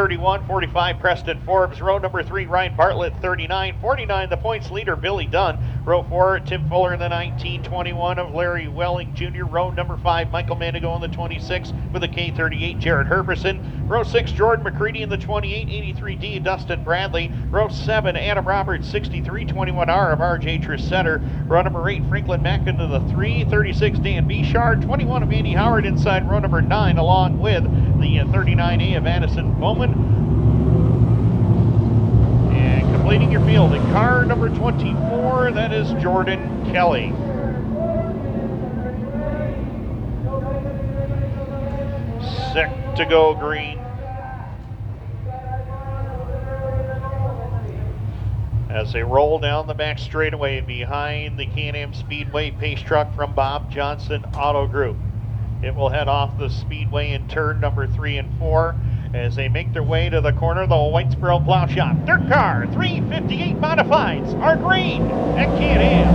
31, 45, Preston Forbes. Row number 3, Ryan Bartlett, 39, 49, the points leader, Billy Dunn. Row 4, Tim Fuller in the 19, 21 of Larry Welling Jr. Row number 5, Michael Mandigo in the 26 with a K38 Jarrett Herbison. Row 6, Jordan McCreadie in the 28, 83D, Dustin Bradley. Row 7, Adam Roberts, 63, 21R of RJ Tresidder. Row number 8, Franklin Mackin in the 3, 36, Dan Beachard, 21 of Andy Howard inside row number 9, along with the 39A of Addison Bowman. And completing your field in car number 24, that is Jordan Kelly. Set to go green. As they roll down the back straightaway behind the Can-Am Speedway pace truck from Bob Johnson Auto Group. It will head off the Speedway in turn number 3 and 4 as they make their way to the corner of the Whitesboro Plow Shop. DIRTcar 358 Modifieds are green at Can-Am.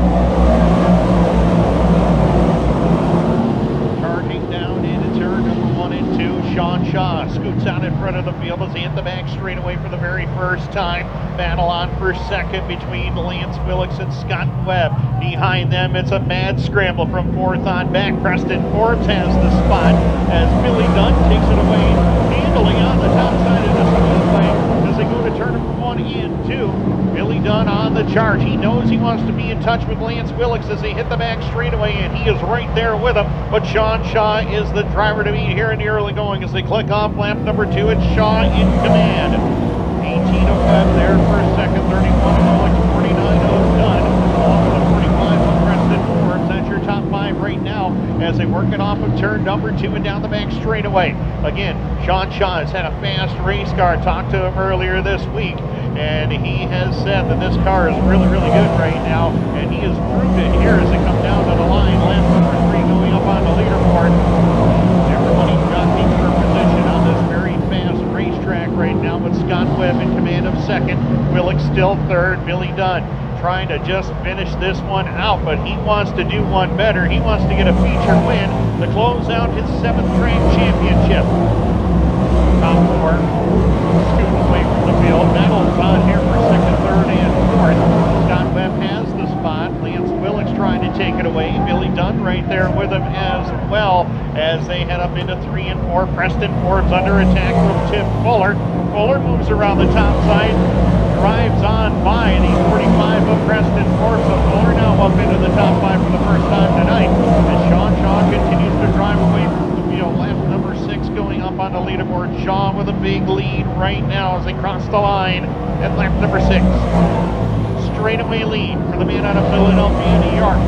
Charging down into turn number 1 and 2. Shaun Shaw scoots out in front of the field as he hit the back straightaway for the very first time. Battle on for second between Lance Willix and Scott Webb. Behind them, it's a mad scramble from fourth on back. Preston Forbes has the spot as Billy Dunn takes it away, handily on the top side of the Speedway as they go to turn number 1 and 2. Billy Dunn on the charge. He knows he wants to be in touch with Lance Willix as they hit the back straightaway, and he is right there with him. But Shaun Shaw is the driver to beat here in the early going as they click off lap number 2. It's Shaw in command. 18 of Webb there for second, 31 of Willix, 49 of Dunn, along with the 45 of Preston Forbes. That's your top 5 right now as they work it off of turn number 2 and down the back straightaway. Again, Shaun Shaw has had a fast race car. Talked to him earlier this week, and he has said that this car is really, really good right now, and he has proved it here as they come down to the line. Lap number 3 going up on the leaderboard. Everybody jockeying for position on this very fast racetrack right now with Scott Webb in command of second. Willix still third. Billy Dunn trying to just finish this one out, but he wants to do one better. He wants to get a feature win to close out his 7th track championship. Top 4 scooting away from the field. Battles on here for second, third, and fourth. Scott Webb has the spot. Lance Willix trying to take it away. Billy Dunn right there with him as well as they head up into 3 and 4. Preston Forbes under attack from Tim Fuller. Fuller moves around the top side, drives on by the 45 of Preston Forbes. So Fuller now up into the top 5 for the first time tonight as Shaun Shaw continues to drive away from the field. Lap number 6 going up on the leaderboard. Shaw with a big lead right now as they cross the line at lap number 6. Straightaway lead for the man out of Philadelphia, New York.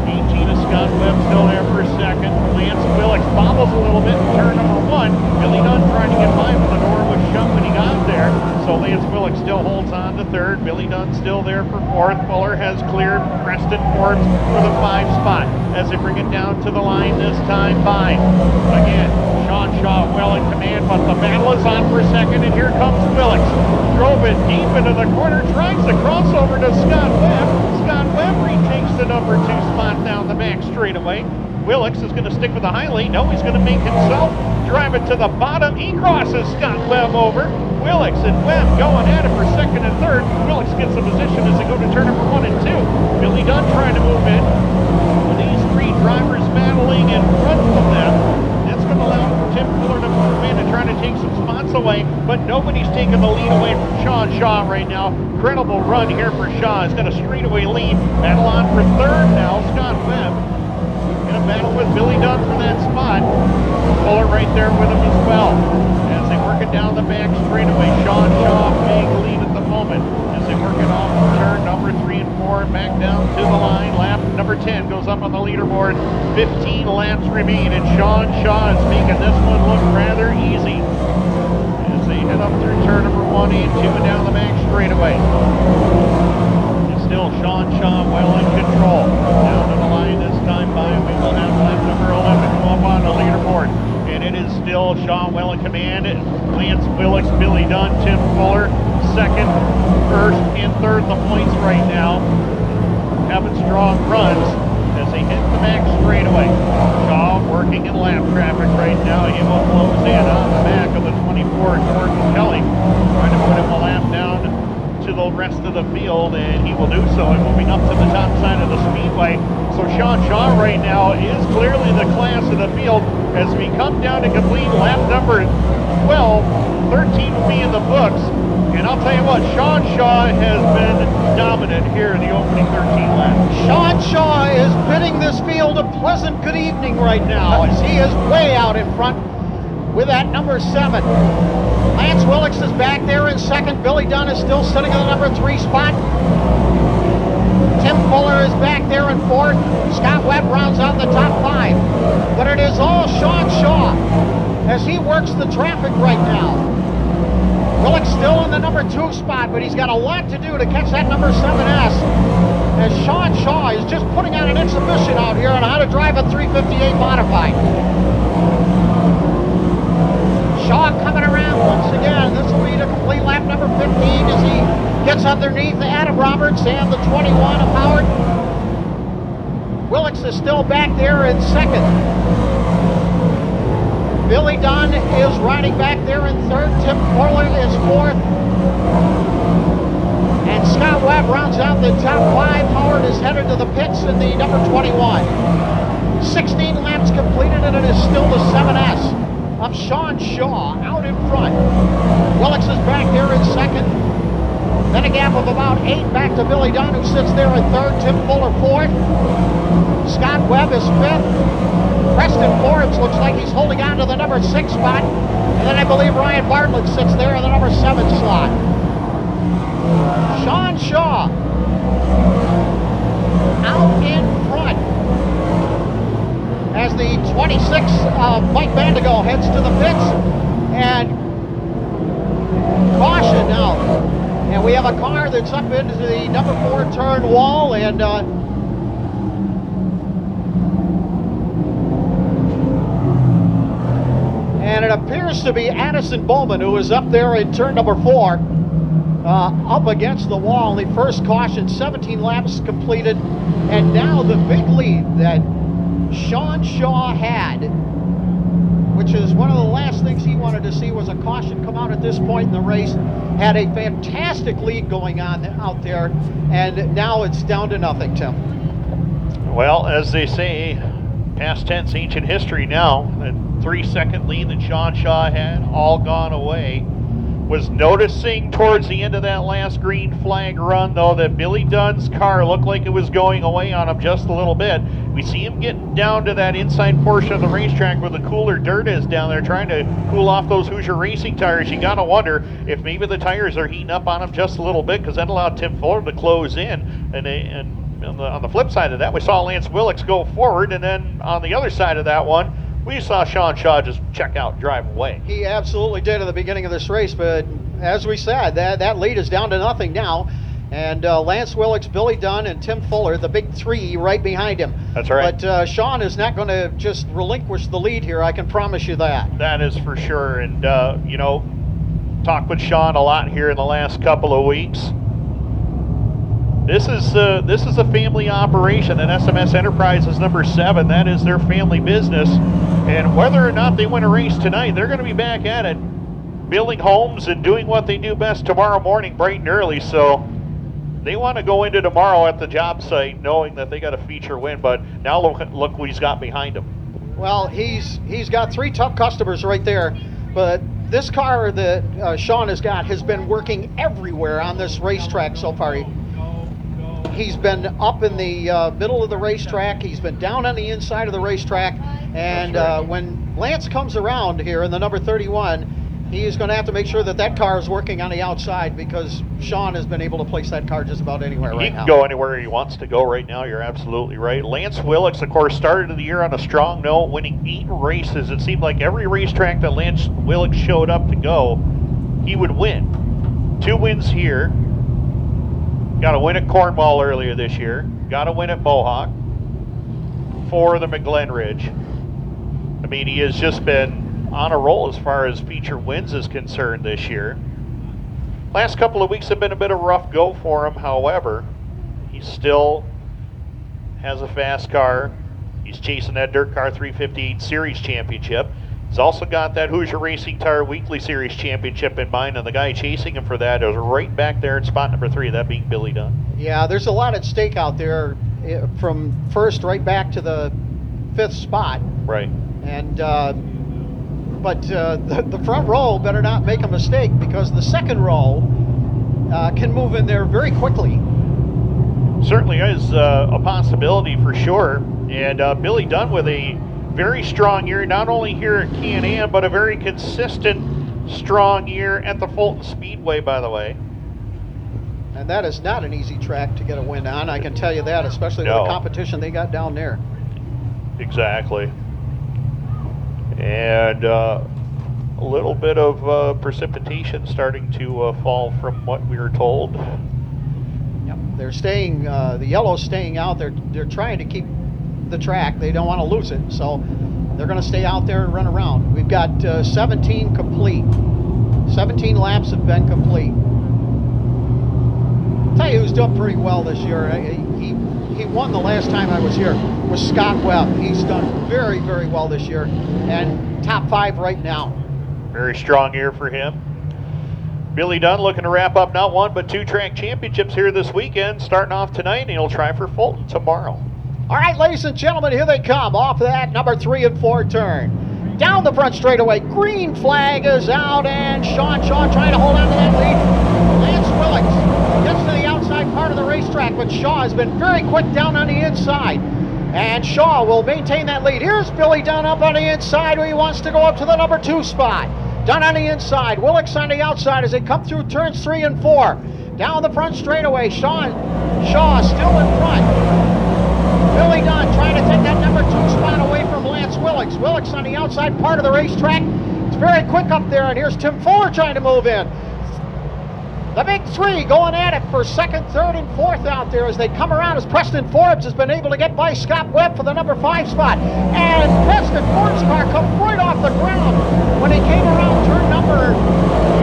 18 of Scott Webb still there for second. Lance Willix bobbles a little bit in turn number 1. Billy Dunn trying to get by, but the door was shut when he got there. So Lance Willix still holds on to third. Billy Dunn still there for fourth. Fuller has cleared Preston Forbes for the 5 spot as they bring it down to the line this time by. Again, Shaun Shaw well in command, but the battle is on for second, and here comes Willix. Drove it deep into the corner, tries the crossover to Scott Webb. Scott Webb retakes the number 2 spot down the back straightaway. Willix is going to stick with the high lane. No, he's going to make himself drive it to the bottom. He crosses Scott Webb over. Willix and Webb going at it for second and third. Willix gets the position as they go to turn number 1 and 2. Billy Dunn trying to move in. With these 3 drivers battling in front of them, it's going to allow Tim Fuller to move in and try to take some spots away, but nobody's taking the lead away from Shaun Shaw right now. Incredible run here for Shaw. He's got a straightaway lead. Battle on for third now. Scott Webb in a battle with Billy Dunn for that spot. Fuller right there with him as well. As they work it down the back straightaway, Shaun Shaw big lead at the moment. As they work it off turn number 3 and 4, back down to the line. Lap number 10 goes up on the leaderboard. 15 laps remain, and Shaun Shaw is making this one look rather easy as they head up through turn number 1 and 2 and down the back straightaway. It's still Shaun Shaw well in control. Down to the line this time by. We will have lap number 11 go up on the leaderboard. And it is still Shaw well in command. Lance Willix, Billy Dunn, Tim Fuller, second, first, and third in the points right now. Having strong runs. as they hit the back straightaway. Shaw working in lap traffic right now. He will close in on the back of the 24, Jordan Kelly, trying to put him a lap down to the rest of the field, and he will do so, and moving up to the top side of the Speedway. So Shaun Shaw right now is clearly the class of the field as we come down to complete lap number 12. 13 will be in the books, and I'll tell you what, Shaun Shaw has been dominant here in the opening 13 laps. Shaun Shaw is bidding this field a pleasant good evening right now as he is way out in front with that number 7. Lance Willix is back there in second. Billy Dunn is still sitting in the number 3 spot. Tim Fuller is back there in fourth. Scott Webb rounds out the top 5. But it is all Shaun Shaw as he works the traffic right now. Willix still in the number 2 spot, but he's got a lot to do to catch that number 7S. As Shaun Shaw is just putting on an exhibition out here on how to drive a 358 modified. Shaw coming around once again. This will be the complete lap number 15 as he gets underneath Adam Roberts and the 21 of Howard. Willix is still back there in second. Billy Dunn is riding back there in third. Tim Fuller is fourth. And Scott Webb rounds out the top 5. Howard is headed to the pits in the number 21. 16 laps completed, and it is still the 7S of Shaun Shaw out in front. Willix is back there in second. Then a gap of about 8 back to Billy Dunn, who sits there in third. Tim Fuller fourth. Scott Webb is fifth. Preston Forbes looks like he's holding on to the number 6 spot. And then I believe Ryan Bartlett sits there in the number 7 slot. Shaun Shaw out in front as the 26 Mike Mandigo heads to the pits, and caution now. And we have a car that's up into the number 4 turn wall, and it appears to be Addison Bowman, who is up there in turn number 4, up against the wall. The first caution, 17 laps completed, and now the big lead that Shaun Shaw had, which is one of the last things he wanted to see, was a caution come out at this point in the race. Had a fantastic lead going on out there, and now it's down to nothing, Tim. Well, as they say, past tense, ancient history now. That 3-second lead that Shaun Shaw had, all gone away. Was noticing towards the end of that last green flag run, though, that Billy Dunn's car looked like it was going away on him just a little bit. We see him getting down to that inside portion of the racetrack where the cooler dirt is down there, trying to cool off those Hoosier Racing tires. You got to wonder if maybe the tires are heating up on him just a little bit, because that allowed Tim Fuller to close in. And on the flip side of that, we saw Lance Willix go forward, and then on the other side of that one, we saw Shaun Shaw just check out and drive away. He absolutely did at the beginning of this race, but as we said, that lead is down to nothing now. And Lance Willix, Billy Dunn, and Tim Fuller, the big 3 right behind him. That's right. But Shaun is not going to just relinquish the lead here, I can promise you that. That is for sure. And, you know, talked with Shaun a lot here in the last couple of weeks. This is a family operation, and SMS Enterprises number 7. That is their family business. And whether or not they win a race tonight, they're going to be back at it, building homes and doing what they do best tomorrow morning, bright and early. So they want to go into tomorrow at the job site knowing that they got a feature win. But now look what he's got behind him. Well, he's got 3 tough customers right there, but this car that Shaun has got has been working everywhere on this racetrack so far. He's been up in the middle of the racetrack. He's been down on the inside of the racetrack. And when Lance comes around here in the number 31, he is going to have to make sure that car is working on the outside, because Shaun has been able to place that car just about anywhere right now. He can go anywhere he wants to go right now. You're absolutely right. Lance Willix, of course, started the year on a strong note, winning 8 races. It seemed like every racetrack that Lance Willix showed up to go, he would win. 2 wins here. Got a win at Cornwall earlier this year. Got a win at Mohawk. 4 of them at Glen Ridge. I mean, he has just been on a roll as far as feature wins is concerned this year. Last couple of weeks have been a bit of a rough go for him. However, he still has a fast car. He's chasing that DIRTcar 358 Series Championship. He's also got that Hoosier Racing Tire Weekly Series Championship in mind, and the guy chasing him for that is right back there in spot number 3, that being Billy Dunn. Yeah, there's a lot at stake out there from first right back to the 5th spot. Right. And but the front row better not make a mistake, because the second row can move in there very quickly. Certainly is a possibility for sure. And Billy Dunn with a very strong year, not only here at Can-Am, but a very consistent, strong year at the Fulton Speedway, by the way. And that is not an easy track to get a win on, I can tell you that, especially with the competition they got down there. Exactly. And a little bit of precipitation starting to fall from what we were told. Yep, they're staying, the yellow's staying out. They're trying to keep the track. They don't want to lose it, so they're going to stay out there and run around. We've got 17 complete. 17 laps have been complete. I'll tell you who's done pretty well this year. He won the last time I was here, was Scott Webb. He's done very, very well this year, and top 5 right now. Very strong year for him. Billy Dunn looking to wrap up not 1 but 2 track championships here this weekend, starting off tonight, and he'll try for Fulton tomorrow. All right, ladies and gentlemen, here they come off that number 3 and 4 turn. Down the front straightaway, green flag is out, and Shaun Shaw trying to hold on to that lead. Lance Willix gets to the outside part of the racetrack, but Shaw has been very quick down on the inside. And Shaw will maintain that lead. Here's Billy Dunn up on the inside, where he wants to go up to the number 2 spot. Dunn on the inside, Willix on the outside as they come through turns 3 and 4. Down the front straightaway, Shaw still in front. Billy Dunn trying to take that number 2 spot away from Lance Willix. Willix on the outside part of the racetrack. It's very quick up there, and here's Tim Fuller trying to move in. The big 3 going at it for 2nd, 3rd, and 4th out there as they come around, as Preston Forbes has been able to get by Scott Webb for the number 5 spot. And Preston Forbes' car comes right off the ground. When he came around turn number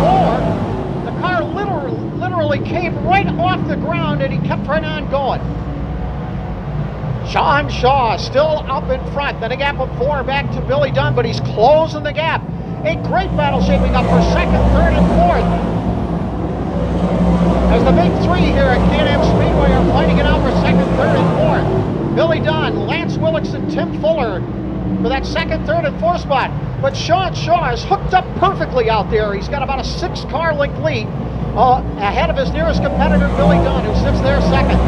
4, the car literally came right off the ground, and he kept right on going. Shaun Shaw still up in front. Then a gap of 4 back to Billy Dunn, but he's closing the gap. A great battle shaping up for 2nd, 3rd, and 4th. As the big 3 here at Can-Am Speedway are fighting it out for 2nd, 3rd, and 4th. Billy Dunn, Lance Willix, and Tim Fuller for that 2nd, 3rd, and 4th spot. But Shaun Shaw is hooked up perfectly out there. He's got about a 6-car length lead ahead of his nearest competitor, Billy Dunn, who sits there 2nd.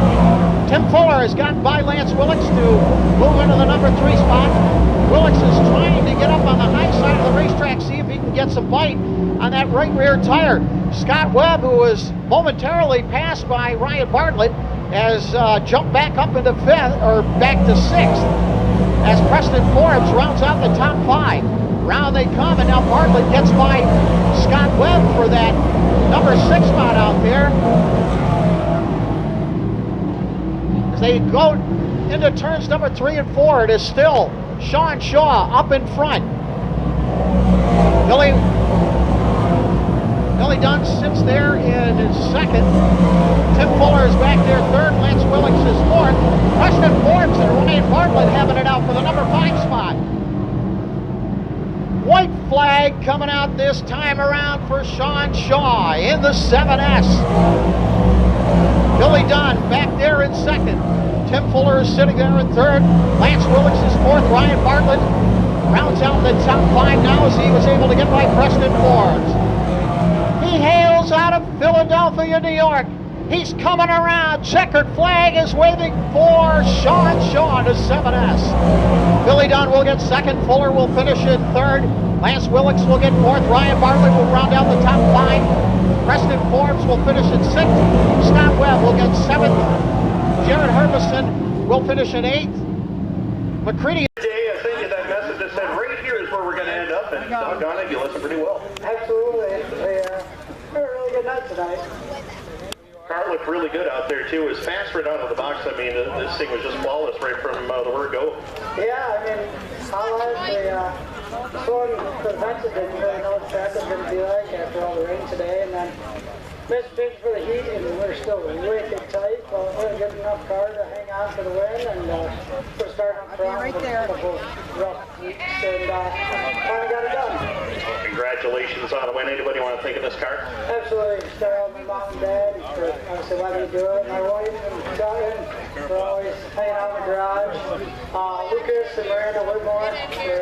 Tim Fuller has gotten by Lance Willix to move into the number 3 spot. Willix is trying to get up on the high side of the racetrack, see if he can get some bite on that right rear tire. Scott Webb, who was momentarily passed by Ryan Bartlett, has jumped back up into 5th, or back to 6th, as Preston Forbes rounds out the top 5. Round they come, and now Bartlett gets by Scott Webb for that number 6 spot out there. As they go into turns number 3 and 4, it is still Shaun Shaw up in front. Billy Dunn sits there in 2nd. Tim Fuller is back there 3rd. Lance Willix is 4th. Preston Forbes and Ryan Bartlett having it out for the number 5 spot. White flag coming out this time around for Shaun Shaw in the 7S. Billy Dunn back there in 2nd. Tim Fuller is sitting there in 3rd. Lance Willix is 4th. Ryan Bartlett rounds out the top 5 now as he was able to get by Preston Forbes. He hails out of Philadelphia, New York. He's coming around. Checkered flag is waving for Shaun Shaw to 7S. Billy Dunn will get 2nd. Fuller will finish in 3rd. Lance Willix will get 4th. Ryan Bartlett will round out the top 5. Preston Forbes will finish in 6th. Scott Webb will get 7th. Jarrett Herbison will finish in 8th. McCreadie. Jay, I sent you that message that said right here is where we're going to end up, and doggone it, you listen pretty well. Absolutely. They had a really good night tonight. Car looked really good out there, too. It was fast right out of the box. I mean, this thing was just flawless right from the word go. Yeah, I mean, how has the prevented didn't really know what traffic was going to be like after all the rain today, and then Missed big for the heat, and we're still wicked tight, but we're a good enough car to hang on for the win, and we're starting up front with a couple rough weeks, and finally got it done. Well, congratulations on the win. Anybody want to think of this car? Absolutely. Start out with my mom and dad for obviously letting me do it. My wife and Dustin for always hanging out in the garage. Lucas and Miranda Whitmore for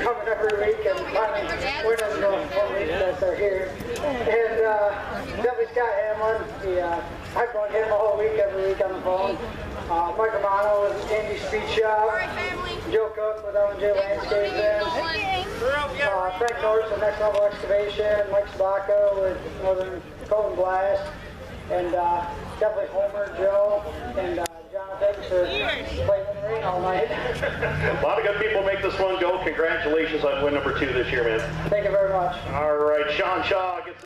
coming every week and finally winning the 1 week that they're here. And definitely Scott Hamlin. I've gone him a whole week every week on the phone. Michael Mandigo with Andy Speed Shop. Joe Cook with L&J Landscaping. Frank Norris with Next Level Excavation. Mike Sabacco with Northern Cold and Blast. And definitely Homer, Joe, and Jonathan for playing in the ring all night. A lot of good people make this one go. Congratulations on win number 2 this year, man. Thank you very much. All right, Shaun Shaw gets